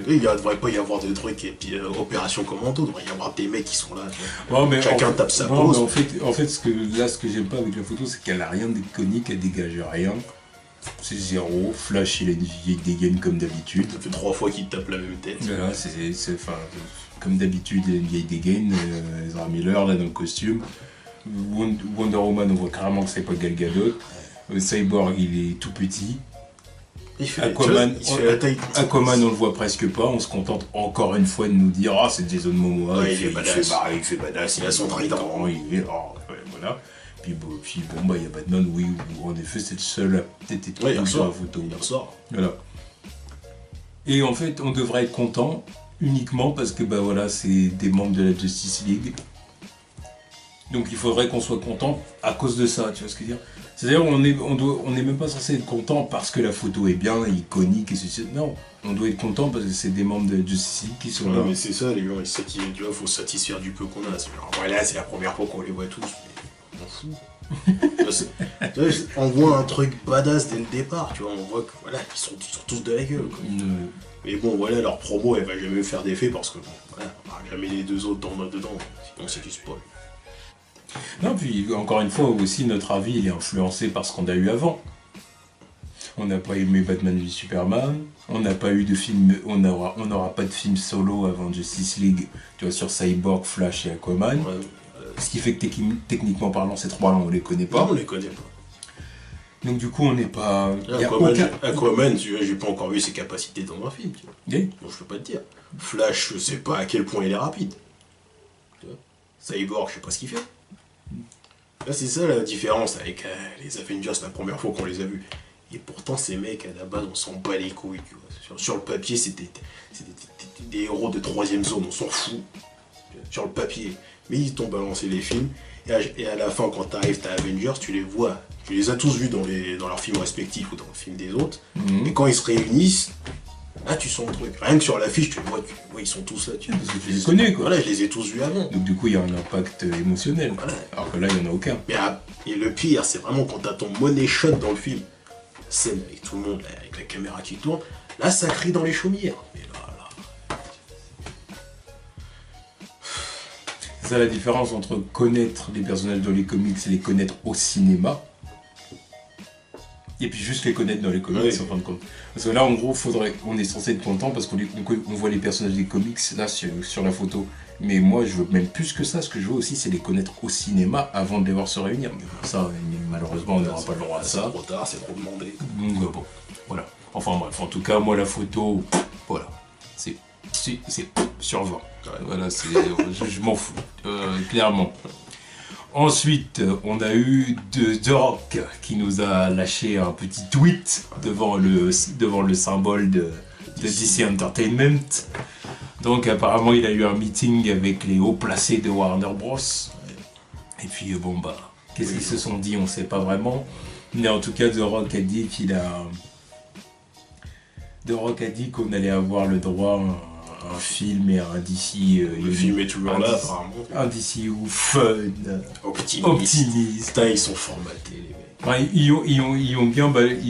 Il ne devrait pas y avoir de trucs, et puis opération commando, il devrait y avoir des mecs qui sont là, tu vois. Ouais, mais chacun tape sa pose. Mais en fait, ce que j'aime pas avec la photo, c'est qu'elle a rien d'iconique, elle dégage rien. C'est zéro. Flash, il a une vieille dégaine comme d'habitude. Ça fait 3 fois qu'il tape la même tête. Voilà, comme d'habitude, il a une vieille dégaine. Ezra Miller, là, dans le costume. Wonder Woman, on voit carrément que c'est pas Gal Gadot. Cyborg, il est tout petit. Aquaman, on le voit presque pas. On se contente encore une fois de nous dire ah, c'est Jason Momoa. Ouais, il fait badass. Il a son trident. Voilà. Puis bon, il y a Batman, oui, où en effet, c'est le seul à peut-être être sur la photo. Il ressort. Voilà. Et en fait, on devrait être content uniquement parce que, bah voilà, c'est des membres de la Justice League. Donc il faudrait qu'on soit content à cause de ça, tu vois ce que je veux dire. C'est-à-dire on est même pas censé être content parce que la photo est bien, iconique et ceci. Non, on doit être content parce que c'est des membres de Justice League qui sont là. Mais c'est ça, les gens, tu vois, faut se satisfaire du peu qu'on a. Genre, voilà, c'est la première fois qu'on les voit tous, mais on s'en fout. On voit un truc badass dès le départ, tu vois, on voit que voilà, ils sont tous de la gueule. Quoi. Mais bon, voilà, leur promo, elle va jamais faire d'effet parce que, bon, voilà, on va jamais les deux autres dedans, sinon c'est du spoil. Non, puis encore une fois aussi, notre avis il est influencé par ce qu'on a eu avant. On n'a pas aimé Batman v Superman, on n'a pas eu de film, on n'aura pas de film solo avant Justice League, tu vois, sur Cyborg, Flash et Aquaman. Ouais, ce qui fait que techniquement parlant, ces trois-là, on les connaît pas. Non, on les connaît pas. Donc du coup, on n'est pas... Aquaman, tu vois, j'ai pas encore vu ses capacités dans un film, tu vois. Oui. Donc je peux pas te dire. Flash, je sais pas à quel point il est rapide. Tu vois. Cyborg, je sais pas ce qu'il fait. Là, c'est ça la différence avec les Avengers la première fois qu'on les a vus. Et pourtant, ces mecs, à la base, on s'en bat les couilles, tu vois. Sur le papier, c'était des héros de 3ème zone, on s'en fout. Sur le papier. Mais ils t'ont balancé les films. Et à la fin, quand t'arrives, t'as Avengers, tu les vois. Tu les as tous vus dans leurs films respectifs ou dans le film des autres. Et quand ils se réunissent, là, tu sens le truc. Rien que sur l'affiche, tu les vois, ils sont tous là. Parce que tu les connais, quoi. Voilà, je les ai tous vus avant. Donc du coup, il y a un impact émotionnel. Voilà. Alors que là, il n'y en a aucun. Et le pire, c'est vraiment quand t'as ton money shot dans le film. La scène avec tout le monde, avec la caméra qui tourne. Là, ça crie dans les chaumières. Mais là... C'est ça la différence entre connaître les personnages dans les comics et les connaître au cinéma. Et puis juste les connaître dans les comics, en fin de compte. Parce que là, en gros, on est censé être content parce qu'on voit les personnages des comics là sur la photo. Mais moi, je veux même plus que ça. Ce que je veux aussi, c'est les connaître au cinéma avant de les voir se réunir. Mais pour ça, malheureusement, on n'aura pas le droit à ça. C'est trop tard, c'est trop demandé. Donc bon, voilà. Enfin bref, en tout cas, moi, la photo, voilà. C'est survent. Ouais. Voilà, je m'en fous, clairement. Ensuite, on a eu The Rock qui nous a lâché un petit tweet devant le symbole de DC Entertainment. Donc apparemment, il a eu un meeting avec les hauts placés de Warner Bros. Et puis bon bah, qu'est-ce qu'ils se sont dit, on sait pas vraiment. Mais en tout cas, The Rock a dit qu'on allait avoir le droit à un film et un DC. Le film est toujours là, apparemment. Un DC ou fun, optimiste. Putain, ils sont formatés, les mecs. Ouais, ils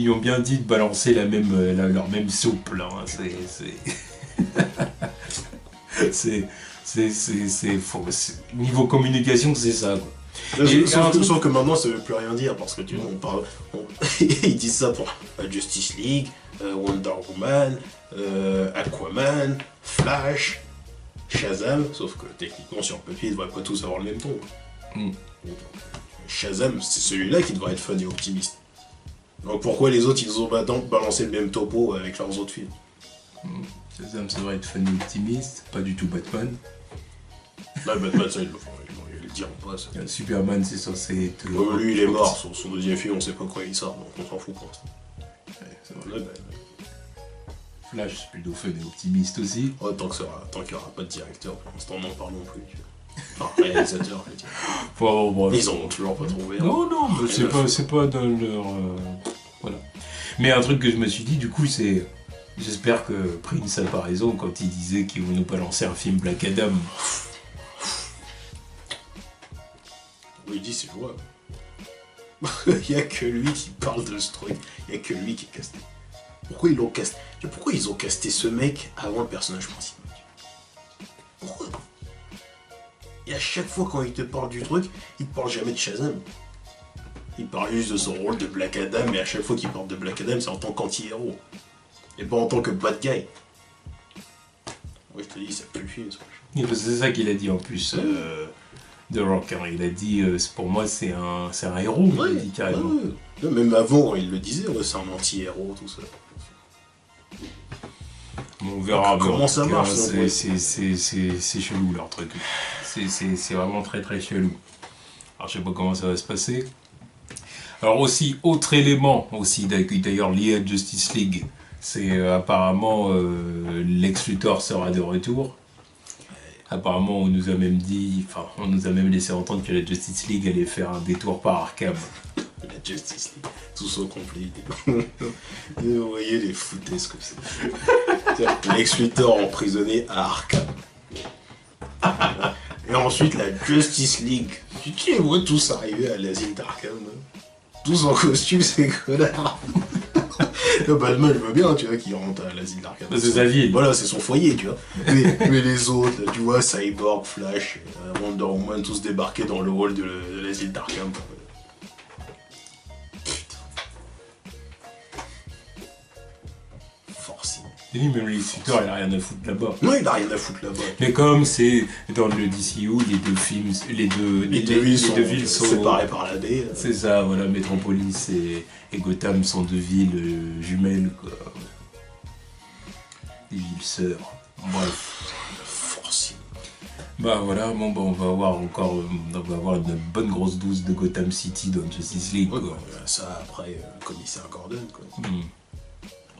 ont bien dit de balancer leur même soupe là. Hein. C'est faux. Niveau communication, c'est ça. Quoi. Sauf que maintenant, ça veut plus rien dire parce que tu vois, ils disent ça pour Justice League, Wonder Woman, Aquaman, Flash, Shazam, sauf que techniquement sur le papier ils devraient pas tous avoir le même ton. Shazam, c'est celui-là qui devrait être fun et optimiste. Donc pourquoi les autres ils ont balancé le même topo avec leurs autres films? Shazam, ça devrait être fun et optimiste, pas du tout Batman. Là, Batman, ça ils le diront pas. Ça. Superman, c'est censé être. Lui il est mort, son deuxième film on sait pas quoi il sort, donc on s'en fout pour l'instant. Ouais, Flash, c'est plutôt fun et optimiste aussi. Ouais, tant qu'il n'y aura pas de directeur, pour l'instant, on n'en parle non plus. Enfin, réalisateur, je veux dire. Ils en ont toujours pas trouvé. Non, c'est pas dans leur... Voilà. Mais un truc que je me suis dit, du coup, c'est... J'espère que Prince a pas raison quand il disait qu'ils vont nous balancer un film Black Adam. Oui, il dit c'est jouable. Il n'y a que lui qui parle de ce truc. Il n'y a que lui qui est casté. Pourquoi ils l'ont casté? Pourquoi ils ont casté ce mec avant le personnage principal? Pourquoi? Et à chaque fois quand il te parle du truc, il te parle jamais de Shazam. Il parle juste de son rôle de Black Adam, mais à chaque fois qu'il parle de Black Adam, c'est en tant qu'anti-héros. Et pas en tant que bad guy. Ouais, je te dis, ça pue le film. C'est ça qu'il a dit en plus. The Rock, hein. Il a dit, pour moi, c'est un héros, il a dit carrément. Ouais. Même avant, il le disait, c'est un anti-héros, tout ça. On verra. Comment ça marche? C'est chelou leur truc. C'est vraiment très très chelou. Alors je sais pas comment ça va se passer. Alors aussi, autre élément aussi d'ailleurs lié à Justice League, c'est apparemment Lex Luthor sera de retour. Apparemment, on nous a même dit, enfin, on nous a même laissé entendre que la Justice League allait faire un détour par Arkham. La Justice League, tout son complet. Vous voyez les foutaises comme ça. Lex Luthor emprisonné à Arkham. Et ensuite la Justice League. Tu les vois tous arriver à l'asile d'Arkham. Tous en costume, ces connards. Le Batman, je veux bien, tu vois, qu'il rentre à l'asile d'Arkham. C'est sa ville. Voilà, c'est son foyer, tu vois. Mais les autres, là, tu vois, Cyborg, Flash, Wonder Woman, tous débarqués dans le hall de l'asile d'Arkham. Putain. Forcément. Et lui, même Lex Luthor, il a rien à foutre là-bas. Non, il a rien à foutre là-bas. Mais comme c'est dans le DCU, les deux films, les deux villes sont séparées par la baie. C'est ça, voilà, Metropolis et Gotham sont deux villes jumelles, quoi. Des villes sœurs. Bref. Forcément. Bah voilà, bon, bah, on va avoir une bonne grosse dose de Gotham City dans Justice League, quoi. Ouais, ça, après, le commissaire Gordon, quoi.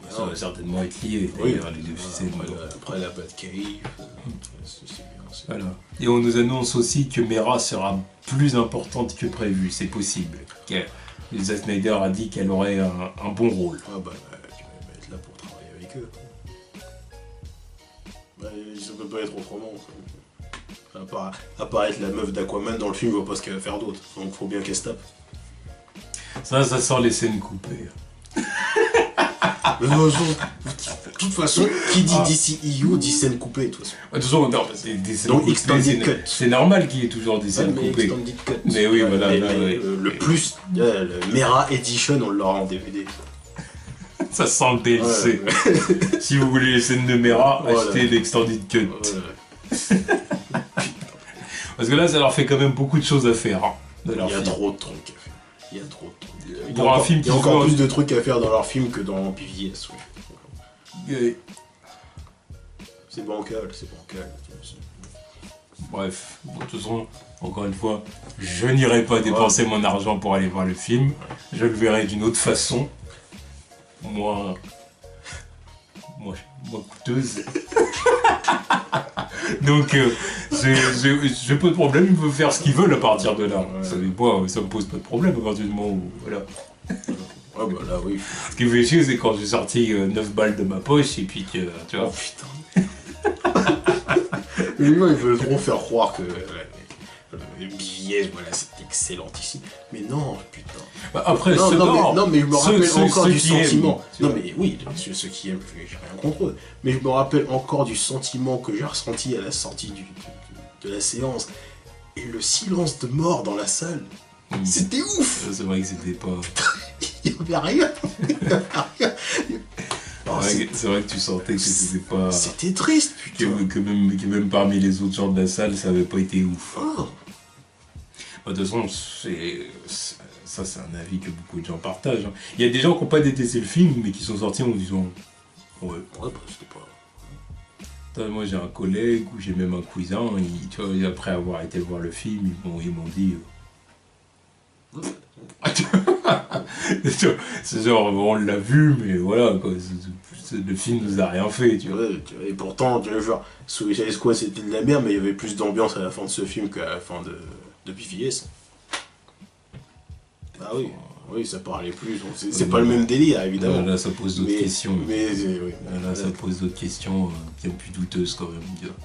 Ça va certainement être lié, d'ailleurs, les deux ficelles. Après la Batcave, c'est bien. Voilà. Et on nous annonce aussi que Mera sera plus importante que prévu, c'est possible. Zack Snyder a dit qu'elle aurait un bon rôle. Ah bah, tu vas être là pour travailler avec eux. Bah, ça peut pas être autrement. À part être la meuf d'Aquaman dans le film, je vois pas ce qu'elle va faire d'autre. Donc faut bien qu'elle se tape. Ça sort les scènes coupées. Mais de toute façon, qui dit DCEU dit scène coupée, de toute façon. De toute façon, non, c'est des scènes donc Extended Cut. C'est normal qu'il y ait toujours des scènes coupées. Cut. Mais oui, voilà. Le plus, le Mera Edition, on l'aura en DVD. Ça sent le DLC. Ouais. Si vous voulez les scènes de Mera, achetez l'Extended Cut. Parce que là, ça leur fait quand même beaucoup de choses à faire. Hein, il y a trop de trucs à faire. Il y a trop de trucs. Il y a encore plus de trucs à faire dans leur film que dans PVS. Ouais. C'est bancal. Bref, de toute façon, encore une fois, je n'irai pas dépenser mon argent pour aller voir le film. Je le verrai d'une autre façon. Moins coûteuse. Donc, j'ai pas de problème, ils peuvent faire ce qu'ils veulent à partir de là. Moi, ça me pose pas de problème à partir du moment où. Voilà. Ah bah là, oui. Ce qui me fait chier, c'est quand j'ai sorti 9 balles de ma poche et puis que. Tu vois. Oh putain. Les gens, ils veulent trop faire croire que. Les billets, voilà, c'est excellent ici. Mais non, putain. Bah après, non, mais je me rappelle encore du sentiment. Aiment, non, mais oui, ceux qui aiment, j'ai rien contre eux. Mais je me rappelle encore du sentiment que j'ai ressenti à la sortie de la séance. Et le silence de mort dans la salle. C'était ouf. C'est vrai que c'était pas. Il n'y avait rien. C'est vrai que tu sentais que c'était pas. C'était triste, putain. Que même parmi les autres gens de la salle, ça avait pas été ouf. Oh. De toute façon, ça c'est un avis que beaucoup de gens partagent. Hein. Il y a des gens qui n'ont pas détesté le film, mais qui sont sortis en disant ouais, bah, c'était pas. Moi j'ai un collègue ou j'ai même un cousin, tu vois, après avoir été voir le film, ils m'ont dit. C'est genre, on l'a vu, mais voilà, quoi, le film nous a rien fait, tu vois. Ouais, et pourtant, tu vois, genre, Suicide Squad c'était de la merde, mais il y avait plus d'ambiance à la fin de ce film qu'à la fin de PVS. Ah oui, oui, ça parlait plus, c'est pas le même délire, évidemment. Là, ça pose d'autres questions. Mais oui. Là, ça pose d'autres questions bien plus douteuses, quand même, tu vois.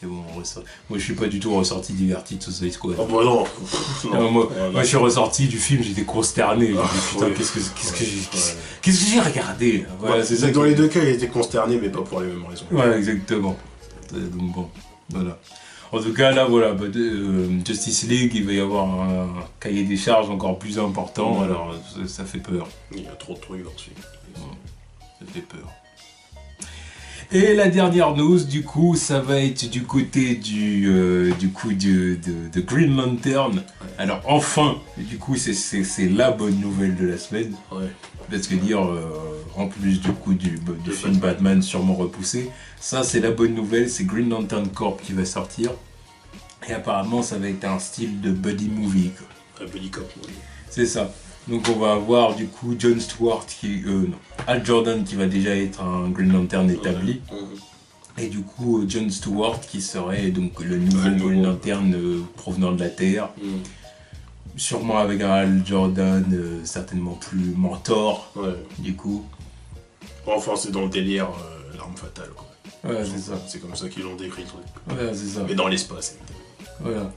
Bon, moi je suis pas du tout ressorti diverti de Suicide Squad. Oh bah non, moi je suis ressorti du film, j'étais consterné. J'ai dit putain, qu'est-ce que j'ai regardé. Voilà, c'est ça. Dans les deux cas, il était consterné, mais pas pour les mêmes raisons. Ouais, exactement. Donc bon, voilà. En tout cas, là, voilà, Justice League, il va y avoir un cahier des charges encore plus important, alors ça fait peur. Il y a trop de trucs dans ce film. Ça fait peur. Et la dernière news, du coup, ça va être du côté de Green Lantern. Ouais. Alors enfin, du coup, c'est la bonne nouvelle de la semaine. Ouais. Parce que dire, en plus du coup du film Batman sûrement repoussé, ça c'est la bonne nouvelle, c'est Green Lantern Corp qui va sortir. Et apparemment, ça va être un style de buddy movie. Un buddy cop, oui. C'est ça. Donc on va avoir du coup John Stewart Hal Jordan qui va déjà être un Green Lantern établi. Et du coup, John Stewart, qui serait donc le nouveau Green Lantern provenant de la Terre. Sûrement avec un Hal Jordan, certainement plus mentor, du coup. Enfin, c'est dans le délire l'arme fatale, quoi. Ouais, c'est ça. C'est comme ça qu'ils l'ont décrit, le truc. Ouais, c'est ça. Mais dans l'espace, voilà.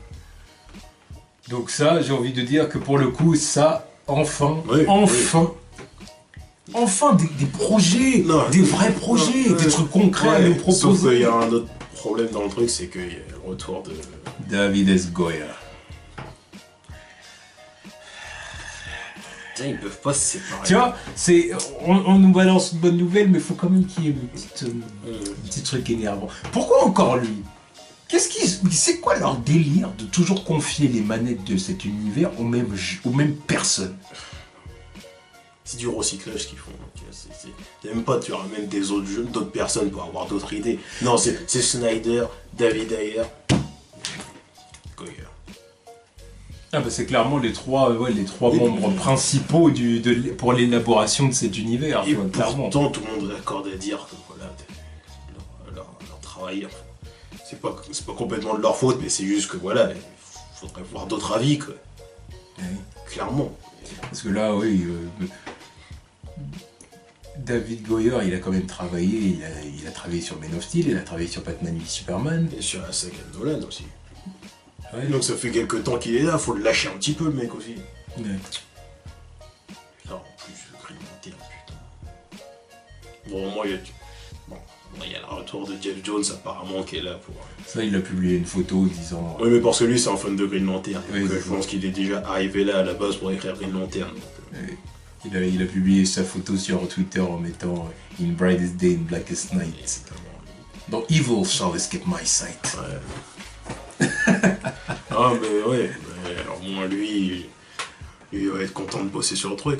Donc ça, j'ai envie de dire que pour le coup, ça, enfin, enfin des projets, des vrais projets, des trucs concrets à nous proposer. Sauf qu'il y a un autre problème dans le truc, c'est qu'il y a le retour de... David S. Goyer. Putain, ils peuvent pas se séparer. Tu vois, on nous balance une bonne nouvelle, mais il faut quand même qu'il y ait un petit truc énervant. Pourquoi encore lui? C'est quoi leur délire de toujours confier les manettes de cet univers aux mêmes personnes? C'est du recyclage qu'ils font. Même pas, tu ramènes des autres jeux, d'autres personnes pour avoir d'autres idées. Non, c'est Snyder, David Ayer, Goyer. Ah bah c'est clairement les trois membres principaux pour l'élaboration de cet univers. Et clairement. Pourtant, tout le monde s'accorde à dire que voilà, leur travail, c'est pas complètement de leur faute, mais c'est juste que voilà, il faudrait voir d'autres avis, quoi. Oui. Clairement. Parce que là, oui, David Goyer, il a quand même travaillé, il a travaillé sur Man of Steel, il a travaillé sur Batman v Superman. Et sur la saga de Nolan aussi. Ouais. Donc ça fait quelques temps qu'il est là, faut le lâcher un petit peu, le mec aussi. Ouais. Putain, en plus, Green Lantern, putain. Bon, moi, il y a le retour de Jeff Jones apparemment qui est là pour... Ça, il a publié une photo disant... Oui, mais parce que lui, c'est un fan de Green Lantern. Oui, donc, je pense qu'il est déjà arrivé là à la base pour écrire Green Lantern. Donc, il a publié sa photo sur Twitter en mettant In brightest day, in blackest night. Dans Evil shall escape my sight. Ouais. Ah, mais ouais. Alors, moi, lui, il va être content de bosser sur le truc.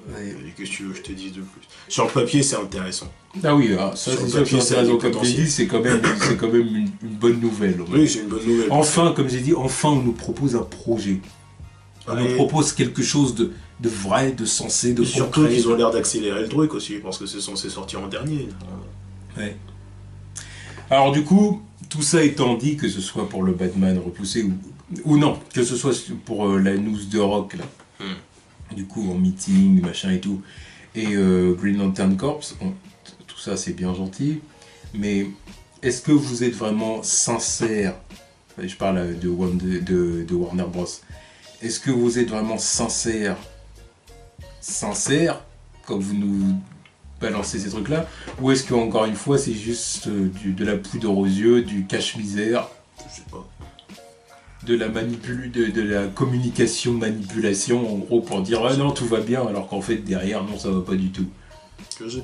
Ouais. Qu'est-ce que tu veux que je te dise de plus? Sur le papier, c'est intéressant. Ah oui, ça c'est sûr que c'est intéressant. Comme j'ai dit, c'est quand même une bonne nouvelle. Oui, c'est une bonne nouvelle. Enfin, comme j'ai dit, enfin on nous propose un projet. On nous propose quelque chose de vrai, de sensé, de concret. Surtout qu'ils ont l'air d'accélérer le truc aussi, parce que c'est censé sortir en dernier. Ouais. Alors du coup, tout ça étant dit, que ce soit pour le Batman repoussé ou non, que ce soit pour la news de Rock là. Du coup, en meeting, machin et tout, et Green Lantern Corps, tout ça c'est bien gentil, mais est-ce que vous êtes vraiment sincère? Je parle de Warner Bros. Est-ce que vous êtes vraiment sincère quand vous nous balancez ces trucs-là, ou est-ce que encore une fois c'est juste de la poudre aux yeux, du cache-misère? Je sais pas. De la communication manipulation en gros pour dire ah non tout va bien alors qu'en fait derrière non ça va pas du tout.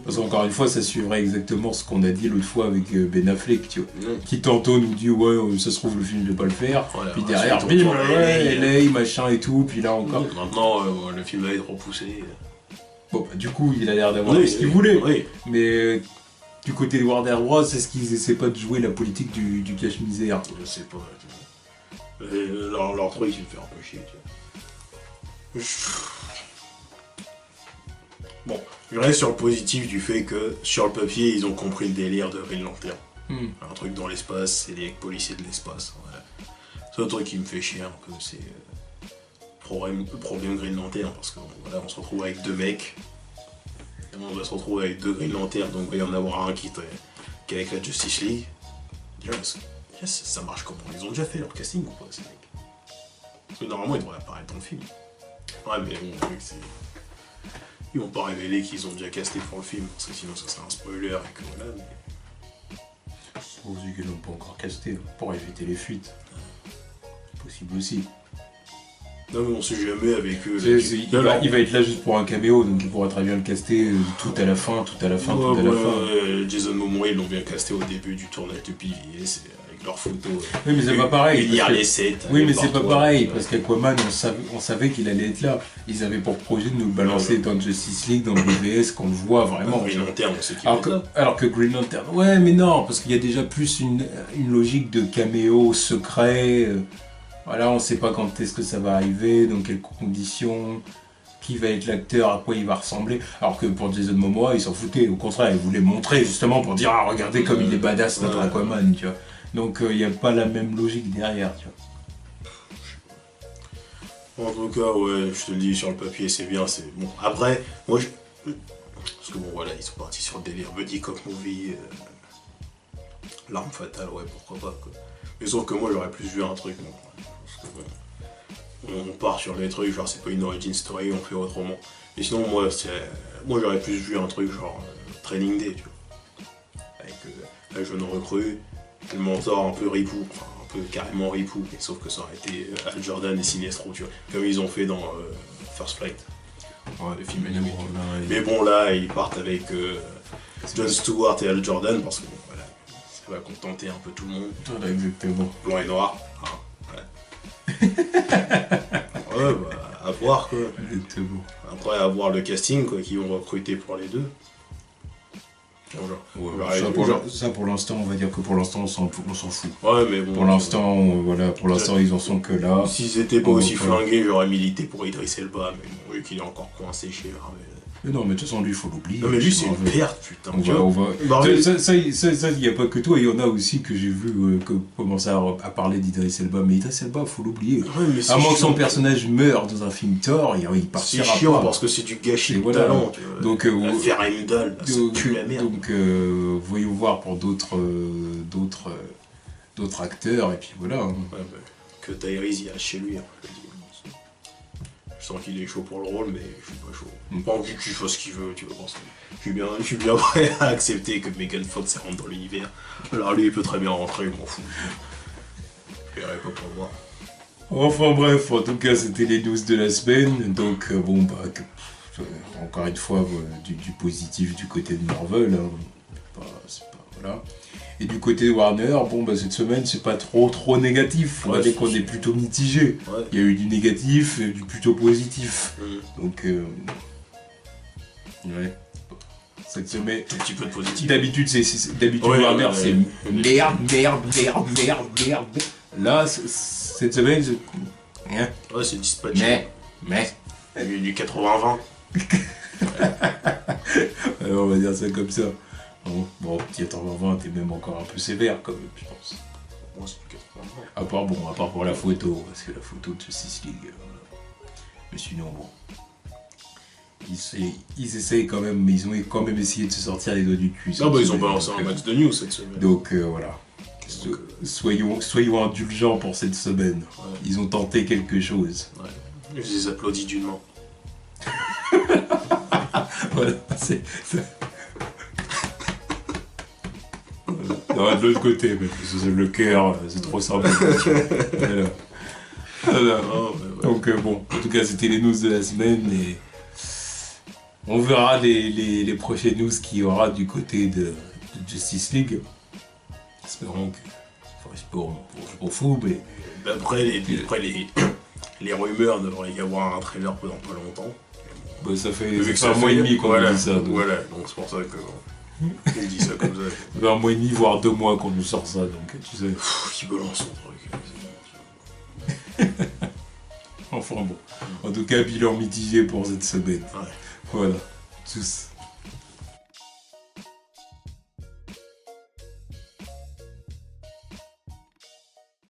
Parce qu'encore une fois ça suivrait exactement ce qu'on a dit l'autre fois avec Ben Affleck, tu vois, qui tantôt nous dit ouais ça se trouve le film ne va pas le faire, puis derrière bim ouais LA machin et tout, puis là encore. Maintenant le film va être repoussé. Bon bah, du coup il a l'air d'avoir ce qu'il voulait, mais du côté de Warner Bros est-ce qu'ils essaient pas de jouer la politique du cache-misère? Je sais pas. Leur truc, il me fait un peu chier, tu vois. Bon, je reste sur le positif du fait que, sur le papier, ils ont compris le délire de Green Lantern. Un truc dans l'espace, c'est des policiers de l'espace. Voilà. C'est un truc qui me fait chier un peu, c'est le problème Green Lantern, parce que voilà, on se retrouve avec deux mecs, et on va se retrouver avec deux Green Lantern, donc il va y en avoir un qui est avec la Justice League. Ça marche comment? Ils ont déjà fait leur casting ou pas, ces mecs? Parce que normalement, ils devraient apparaître dans le film. Ouais, mais bon, c'est... Ils vont pas révéler qu'ils ont déjà casté pour le film, parce que sinon ça serait un spoiler et que voilà, mais... Je pense qu'ils l'ont pas encore casté, pour éviter les fuites. C'est possible aussi. Non mais on sait jamais avec eux. Il va être là juste pour un caméo, donc il pourra très bien le caster tout à la fin. Jason Momoa, ils l'ont bien casté au début du tournage de PVS, avec leurs photos. Oui mais c'est pas pareil. Les sets. Oui mais c'est pas pareil, parce qu'Aquaman, on savait qu'il allait être là. Ils avaient pour projet de nous le balancer dans Justice League, dans BVS, qu'on le voit vraiment. Green Lantern, on sait qu'il est là. Alors que Green Lantern, ouais mais non, parce qu'il y a déjà plus une logique de caméo secret. Voilà, on sait pas quand est-ce que ça va arriver, dans quelles conditions. qui va être l'acteur, à quoi il va ressembler. Alors que pour Jason Momoa, il s'en foutait. Au contraire, il voulait montrer justement pour dire ah regardez comme il est badass notre Aquaman, tu vois. Donc il n'y a pas la même logique derrière, tu vois. En tout cas, ouais, je te le dis sur le papier, c'est bien, c'est bon. Après, moi, parce que bon voilà, ils sont partis sur le délire buddy cop movie, l'arme fatale, ouais, pourquoi pas quoi. Mais sauf que moi, j'aurais plus vu un truc, moi. Parce que, bon, on part sur les trucs, genre c'est pas une origin story, on fait autrement. Mais sinon, moi j'aurais plus vu un truc genre Training Day, tu vois. Avec la jeune recrue, le mentor un peu ripou, enfin un peu carrément ripou, mais sauf que ça aurait été Hal Jordan et Sinestro, tu vois, comme ils ont fait dans First Flight. Ouais, le film animé. Mais bon, là, ils partent avec Jon Stewart et Hal Jordan parce que bon, voilà, ça va contenter un peu tout le monde. Voilà, exactement. Blanc et noir. Hein, ouais, bah, à voir quoi. Après, à voir le casting quoi, qu'ils vont recruter pour les deux. Ça pour l'instant, on va dire que pour l'instant on s'en fout. Ouais, mais bon. Pour l'instant, voilà, pour l'instant ils en sont que là. S'ils étaient pas aussi flingués, j'aurais milité pour Idriss Elba, mais bon, vu qu'il est encore coincé chez Marvel. Mais non, mais de toute façon, lui, il faut l'oublier. Non, mais lui, c'est une perte, putain. Ça, il n'y a pas que toi, il y en a aussi que j'ai vu commencer à parler d'Idriss Elba. Mais Idriss Elba, il faut l'oublier. Ouais, à moins que son personnage meure dans un film Thor, il partira pas. C'est chiant parce que c'est du gâchis de talent. Tu vois. Donc, faire Heimdall, ça pue la merde. Donc, voyons voir pour d'autres acteurs, et puis voilà. Ouais, bah, que Tyrese y a chez lui, hein, je le dis. Je sens qu'il est chaud pour le rôle, mais je suis pas chaud. Pas envie qu'il fasse ce qu'il veut, tu vois. Je suis bien prêt à accepter que Megan Fox rentre dans l'univers. Alors lui, il peut très bien rentrer, je m'en fous. Je verrai pas pour moi. Enfin bref, en tout cas, c'était les news de la semaine. Donc, bon, bah, encore une fois, du positif du côté de Marvel. Hein. Voilà. Et du côté de Warner, bon bah cette semaine c'est pas trop négatif, on va dire qu'on est plutôt mitigé. Ouais. Il y a eu du négatif et du plutôt positif. Donc ouais. Cette semaine. Un petit peu de positif. D'habitude Warner c'est merde. Là cette semaine rien. Ouais c'est dispatché. Mais. Il y a eu du 80-20. Alors on va dire ça comme ça. Bon, petit 80-20, t'es même encore un peu sévère quand même, je pense. Moi, c'est du 80-20. À part pour la photo, parce que la photo de Justice League. Mais sinon, bon. Ils essayent quand même, mais ils ont quand même essayé de se sortir les doigts du cul. Non, bah ils ont balancé un max de news cette semaine. Donc voilà. Soyons indulgents pour cette semaine. Ouais. Ils ont tenté quelque chose. Ouais. Je les applaudis d'une main. Voilà, c'est. Non, de l'autre côté, mais parce que le cœur, c'est trop simple. Voilà. Voilà. Oh, ouais. Donc bon, en tout cas, c'était les news de la semaine et on verra les prochaines news qu'il y aura du côté de Justice League. Espérons que... Enfin, espérons, je m'en fous, mais... D'après les rumeurs, il devrait y avoir un trailer pendant pas longtemps. Bah, ça fait un mois et demi qu'on dit ça. Donc. Voilà, donc c'est pour ça que... Il dit ça comme ça. Ça fait un mois et demi, voire 2 mois qu'on nous sort ça, donc tu sais. Qui balance son truc. Enfin bon. En tout cas, bilan mitigé pour cette semaine. Ouais. Voilà. Tous.